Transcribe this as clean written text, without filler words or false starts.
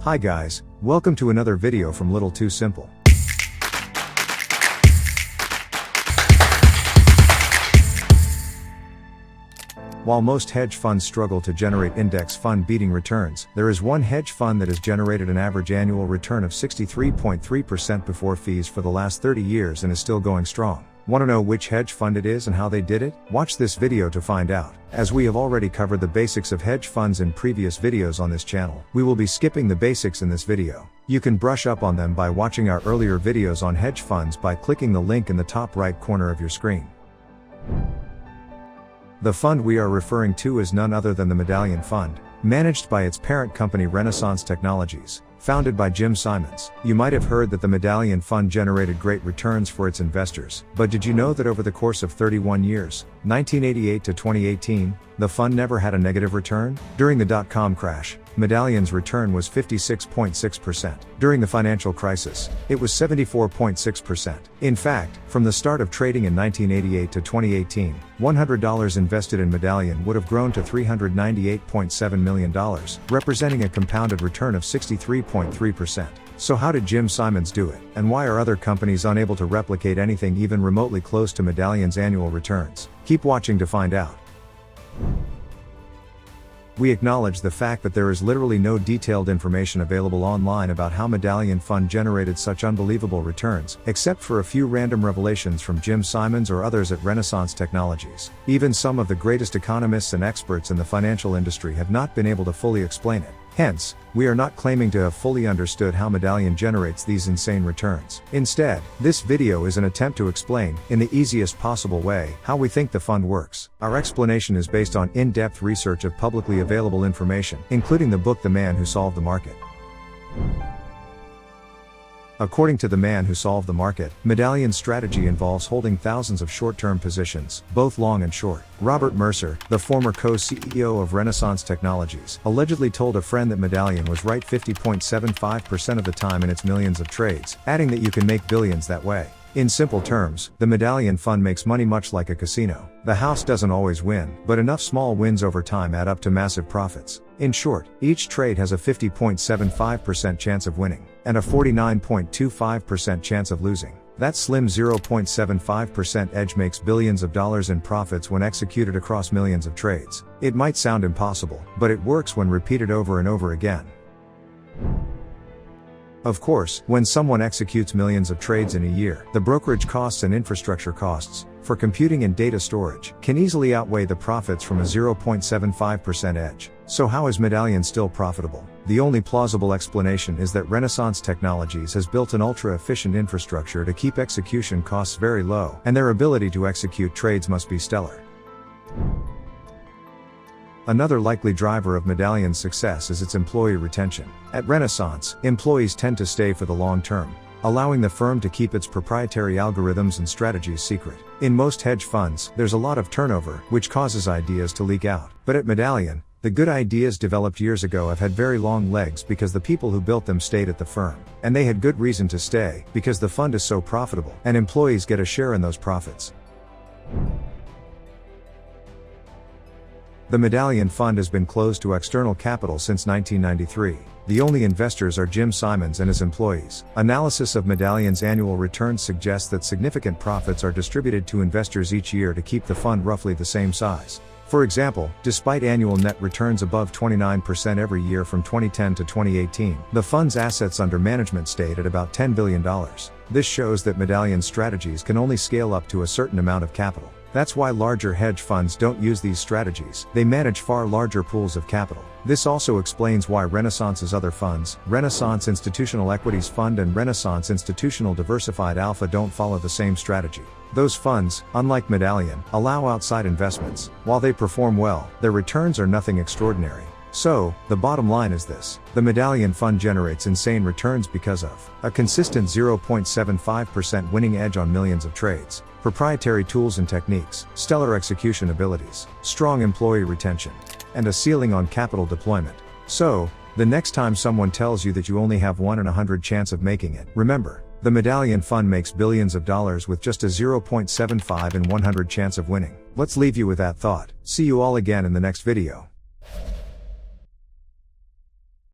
Hi guys, welcome to another video from Little Too Simple. While most hedge funds struggle to generate index fund beating returns, there is one hedge fund that has generated an average annual return of 63.3% before fees for the last 30 years and is still going strong. Want to know which hedge fund it is and how they did it? Watch this video to find out. As we have already covered the basics of hedge funds in previous videos on this channel, we will be skipping the basics in this video. You can brush up on them by watching our earlier videos on hedge funds by clicking the link in the top right corner of your screen. The fund we are referring to is none other than the Medallion Fund, managed by its parent company Renaissance Technologies, founded by Jim Simons. You might have heard that the Medallion Fund generated great returns for its investors, but did you know that over the course of 31 years, 1988 to 2018, the fund never had a negative return? During the dot-com crash, Medallion's return was 56.6%. During the financial crisis, it was 74.6%. In fact, from the start of trading in 1988 to 2018, $100 invested in Medallion would have grown to $398.7 million, representing a compounded return of 63.3%. So how did Jim Simons do it, and why are other companies unable to replicate anything even remotely close to Medallion's annual returns? Keep watching to find out. We acknowledge the fact that there is literally no detailed information available online about how Medallion Fund generated such unbelievable returns, except for a few random revelations from Jim Simons or others at Renaissance Technologies. Even some of the greatest economists and experts in the financial industry have not been able to fully explain it. Hence, we are not claiming to have fully understood how Medallion generates these insane returns. Instead, this video is an attempt to explain, in the easiest possible way, how we think the fund works. Our explanation is based on in-depth research of publicly available information, including the book The Man Who Solved the Market. According to The Man Who Solved the Market, Medallion's strategy involves holding thousands of short-term positions, both long and short. Robert Mercer, the former co-CEO of Renaissance Technologies, allegedly told a friend that Medallion was right 50.75% of the time in its millions of trades, adding that you can make billions that way. In simple terms, the Medallion Fund makes money much like a casino. The house doesn't always win, but enough small wins over time add up to massive profits. In short, each trade has a 50.75% chance of winning, and a 49.25% chance of losing. That slim 0.75% edge makes billions of dollars in profits when executed across millions of trades. It might sound impossible, but it works when repeated over and over again. Of course, when someone executes millions of trades in a year, the brokerage costs and infrastructure costs, for computing and data storage, can easily outweigh the profits from a 0.75% edge. So how is Medallion still profitable? The only plausible explanation is that Renaissance Technologies has built an ultra-efficient infrastructure to keep execution costs very low, and their ability to execute trades must be stellar. Another likely driver of Medallion's success is its employee retention. At Renaissance, employees tend to stay for the long term, allowing the firm to keep its proprietary algorithms and strategies secret. In most hedge funds, there's a lot of turnover, which causes ideas to leak out. But at Medallion, the good ideas developed years ago have had very long legs because the people who built them stayed at the firm. And they had good reason to stay, because the fund is so profitable, and employees get a share in those profits. The Medallion Fund has been closed to external capital since 1993. The only investors are Jim Simons and his employees. Analysis of Medallion's annual returns suggests that significant profits are distributed to investors each year to keep the fund roughly the same size. For example, despite annual net returns above 29% every year from 2010 to 2018, the fund's assets under management stayed at about $10 billion. This shows that Medallion's strategies can only scale up to a certain amount of capital. That's why larger hedge funds don't use these strategies. They manage far larger pools of capital. This also explains why Renaissance's other funds, Renaissance Institutional Equities Fund and Renaissance Institutional Diversified Alpha, don't follow the same strategy. Those funds, unlike Medallion, allow outside investments. While they perform well, their returns are nothing extraordinary. So, the bottom line is this: the Medallion Fund generates insane returns because of a consistent 0.75% winning edge on millions of trades, proprietary tools and techniques, stellar execution abilities, strong employee retention, and a ceiling on capital deployment. So, the next time someone tells you that you only have 1 in 100 chance of making it, remember, the Medallion Fund makes billions of dollars with just a 0.75 in 100 chance of winning. Let's leave you with that thought. See you all again in the next video.